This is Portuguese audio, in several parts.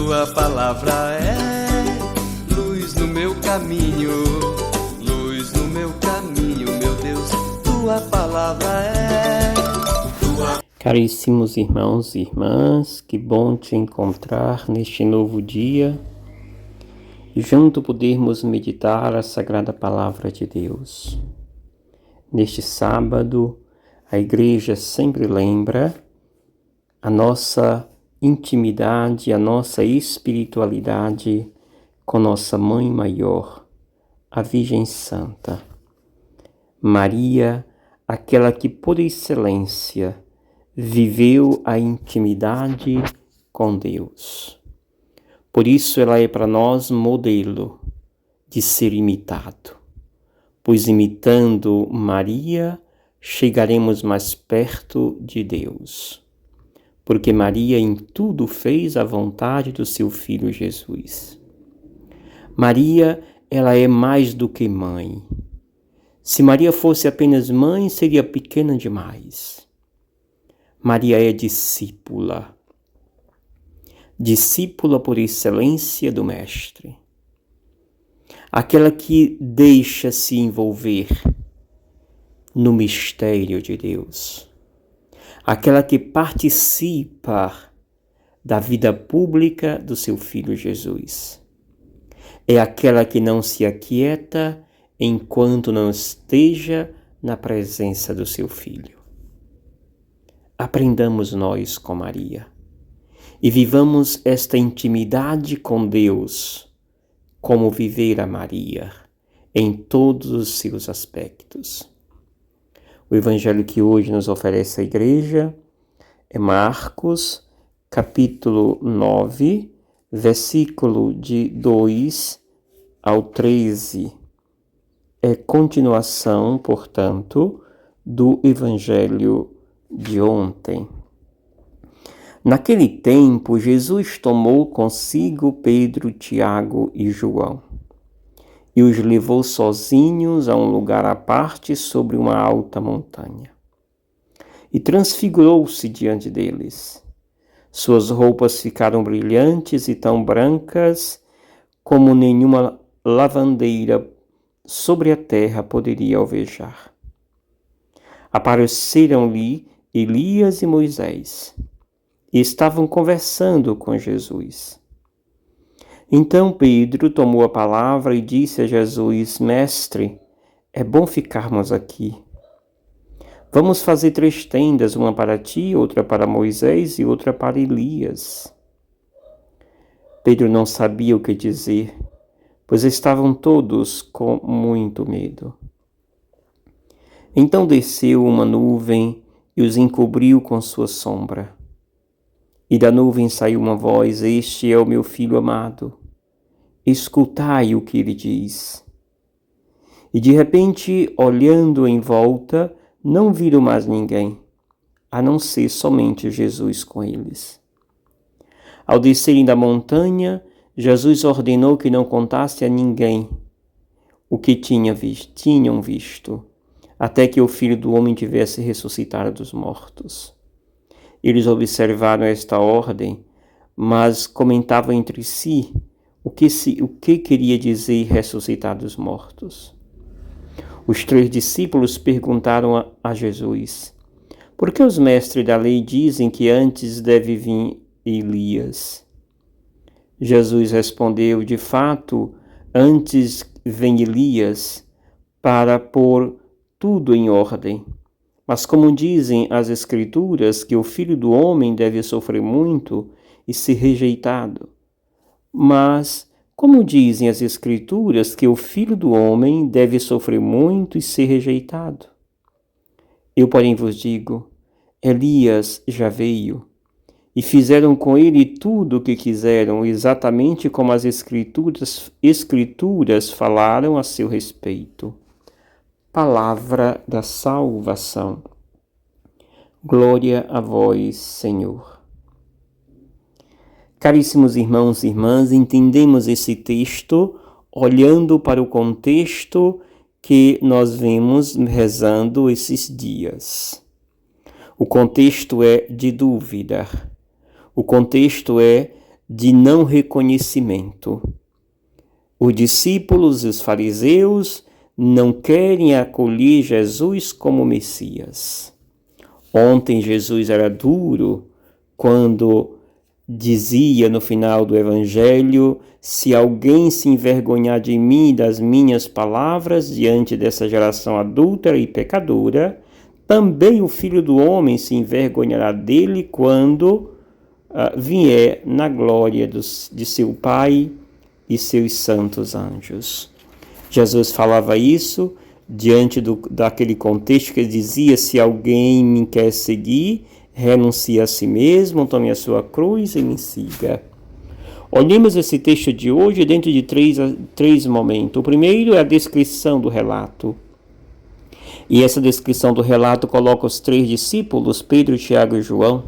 tua palavra é luz no meu caminho, luz no meu caminho, meu Deus, tua palavra é tua. Caríssimos irmãos e irmãs, que bom te encontrar neste novo dia e junto podermos meditar a Sagrada Palavra de Deus. Neste sábado, a Igreja sempre lembra a nossa intimidade, a nossa espiritualidade com nossa Mãe Maior, a Virgem Santa. Maria, aquela que por excelência viveu a intimidade com Deus. Por isso ela é para nós modelo de ser imitado, pois imitando Maria chegaremos mais perto de Deus, porque Maria em tudo fez a vontade do seu Filho Jesus. Maria, ela é mais do que mãe. Se Maria fosse apenas mãe, seria pequena demais. Maria é discípula. Discípula por excelência do Mestre. Aquela que deixa-se envolver no mistério de Deus. Aquela que participa da vida pública do seu Filho Jesus. É aquela que não se aquieta enquanto não esteja na presença do seu Filho. Aprendamos nós com Maria e vivamos esta intimidade com Deus, como viver a Maria em todos os seus aspectos. O evangelho que hoje nos oferece a Igreja é Marcos, capítulo 9, versículo de 2 ao 13. É continuação, portanto, do evangelho de ontem. Naquele tempo, Jesus tomou consigo Pedro, Tiago e João e os levou sozinhos a um lugar à parte sobre uma alta montanha. E transfigurou-se diante deles. Suas roupas ficaram brilhantes e tão brancas como nenhuma lavandeira sobre a terra poderia alvejar. Apareceram-lhe Elias e Moisés e estavam conversando com Jesus. Então Pedro tomou a palavra e disse a Jesus: Mestre, é bom ficarmos aqui. Vamos fazer 3 tendas, uma para ti, outra para Moisés e outra para Elias. Pedro não sabia o que dizer, pois estavam todos com muito medo. Então desceu uma nuvem e os encobriu com sua sombra. E da nuvem saiu uma voz: Este é o meu Filho amado. Escutai o que ele diz. E de repente, olhando em volta, não viram mais ninguém, a não ser somente Jesus com eles. Ao descerem da montanha, Jesus ordenou que não contasse a ninguém o que tinham visto, até que o Filho do Homem tivesse ressuscitado dos mortos. Eles observaram esta ordem, mas comentavam entre si o que queria dizer ressuscitar dos mortos. Os 3 discípulos perguntaram a Jesus: Por que os mestres da lei dizem que antes deve vir Elias? Jesus respondeu: De fato, antes vem Elias para pôr tudo em ordem. Mas como dizem as Escrituras que o Filho do Homem deve sofrer muito e ser rejeitado. Mas como dizem as Escrituras que o Filho do Homem deve sofrer muito e ser rejeitado? Eu, porém, vos digo, Elias já veio, e fizeram com ele tudo o que quiseram, exatamente como as Escrituras falaram a seu respeito. Palavra da salvação. Glória a vós, Senhor. Caríssimos irmãos e irmãs, entendemos esse texto olhando para o contexto que nós vemos rezando esses dias. O contexto é de dúvida. O contexto é de não reconhecimento. Os discípulos e os fariseus não querem acolher Jesus como Messias. Ontem Jesus era duro quando dizia no final do Evangelho: se alguém se envergonhar de mim e das minhas palavras diante dessa geração adúltera e pecadora, também o Filho do Homem se envergonhará dele quando vier na glória de seu Pai e seus santos anjos. Jesus falava isso diante daquele contexto que ele dizia: se alguém me quer seguir, renuncie a si mesmo, tome a sua cruz e me siga. Olhemos esse texto de hoje dentro de três momentos. O primeiro é a descrição do relato. E essa descrição do relato coloca os 3 discípulos, Pedro, Tiago e João,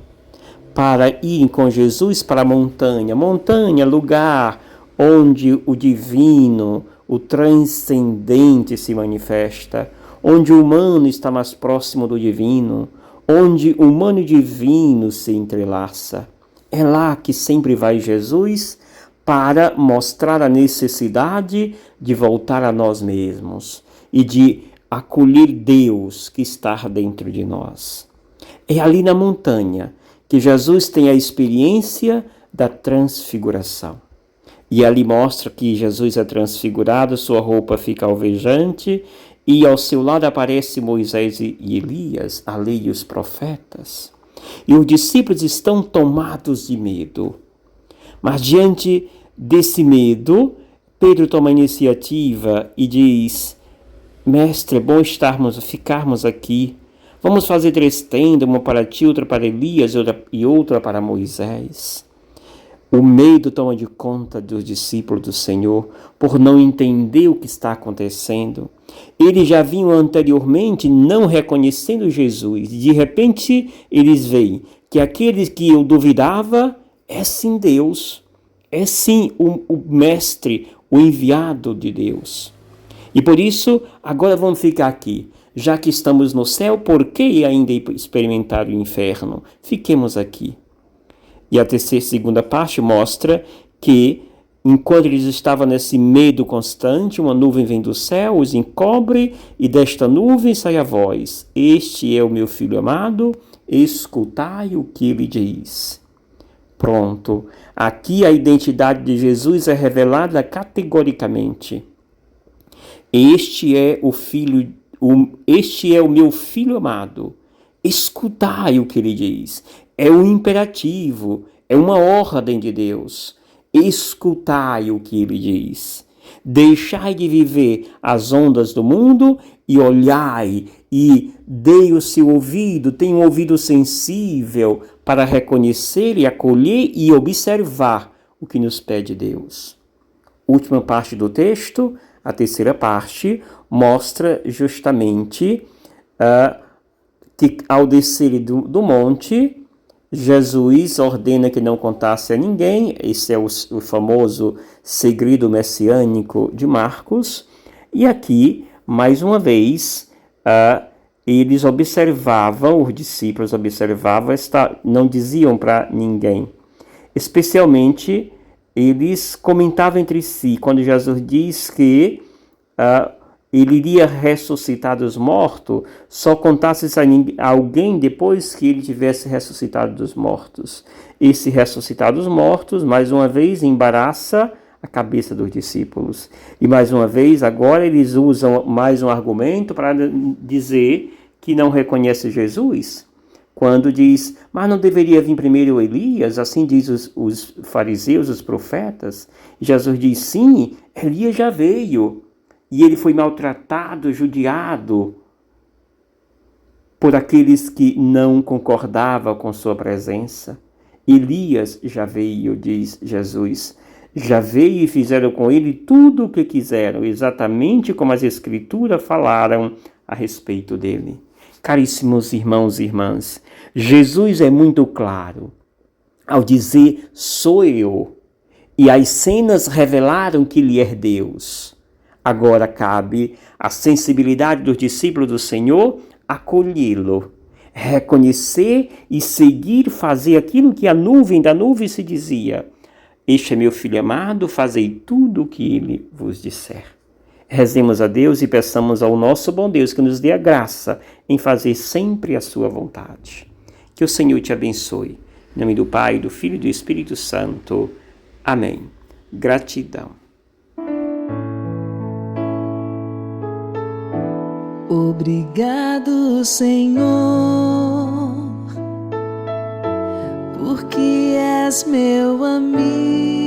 para irem com Jesus para a montanha. Montanha, lugar onde o divino, o transcendente se manifesta, onde o humano está mais próximo do divino, onde o humano e o divino se entrelaça. É lá que sempre vai Jesus para mostrar a necessidade de voltar a nós mesmos e de acolher Deus que está dentro de nós. É ali na montanha que Jesus tem a experiência da transfiguração. E ali mostra que Jesus é transfigurado, sua roupa fica alvejante, e ao seu lado aparecem Moisés e Elias, a lei e os profetas. E os discípulos estão tomados de medo. Mas diante desse medo, Pedro toma a iniciativa e diz: Mestre, é bom ficarmos aqui. Vamos fazer 3 tendas, uma para ti, outra para Elias e outra para Moisés. O medo toma de conta dos discípulos do Senhor por não entender o que está acontecendo. Eles já vinham anteriormente não reconhecendo Jesus. De repente, eles veem que aquele que eu duvidava é sim Deus. É sim o Mestre, o enviado de Deus. E por isso, agora vamos ficar aqui. Já que estamos no céu, por que ainda experimentar o inferno? Fiquemos aqui. E a segunda parte mostra que, enquanto eles estavam nesse medo constante, uma nuvem vem do céu, os encobre, e desta nuvem sai a voz: Este é o meu filho amado, escutai o que ele diz. Pronto. Aqui a identidade de Jesus é revelada categoricamente. Este é o meu filho amado. Escutai o que ele diz. É um imperativo, é uma ordem de Deus. Escutai o que ele diz. Deixai de viver as ondas do mundo e olhai e dei o seu ouvido, tenha um ouvido sensível para reconhecer e acolher e observar o que nos pede Deus. Última parte do texto, a terceira parte, mostra justamente que ao descer do monte, Jesus ordena que não contasse a ninguém. Esse é o famoso segredo messiânico de Marcos. E aqui, mais uma vez, eles observavam, os discípulos observavam, não diziam para ninguém. Especialmente, eles comentavam entre si, quando Jesus diz que ele iria ressuscitar dos mortos, só contasse a alguém depois que ele tivesse ressuscitado dos mortos. Esse ressuscitar dos mortos, mais uma vez, embaraça a cabeça dos discípulos. E mais uma vez, agora eles usam mais um argumento para dizer que não reconhece Jesus. Quando diz, mas não deveria vir primeiro Elias? Assim diz os fariseus, os profetas. E Jesus diz, sim, Elias já veio. E ele foi maltratado, judiado por aqueles que não concordavam com sua presença. Elias já veio, diz Jesus. Já veio e fizeram com ele tudo o que quiseram, exatamente como as Escrituras falaram a respeito dele. Caríssimos irmãos e irmãs, Jesus é muito claro ao dizer, sou eu. E as cenas revelaram que ele é Deus. Agora cabe à sensibilidade dos discípulos do Senhor acolhê-lo, reconhecer e seguir, fazer aquilo que da nuvem se dizia. Este é meu filho amado, fazei tudo o que ele vos disser. Rezemos a Deus e peçamos ao nosso bom Deus que nos dê a graça em fazer sempre a sua vontade. Que o Senhor te abençoe. Em nome do Pai, do Filho e do Espírito Santo. Amém. Gratidão. Obrigado, Senhor, porque és meu amigo.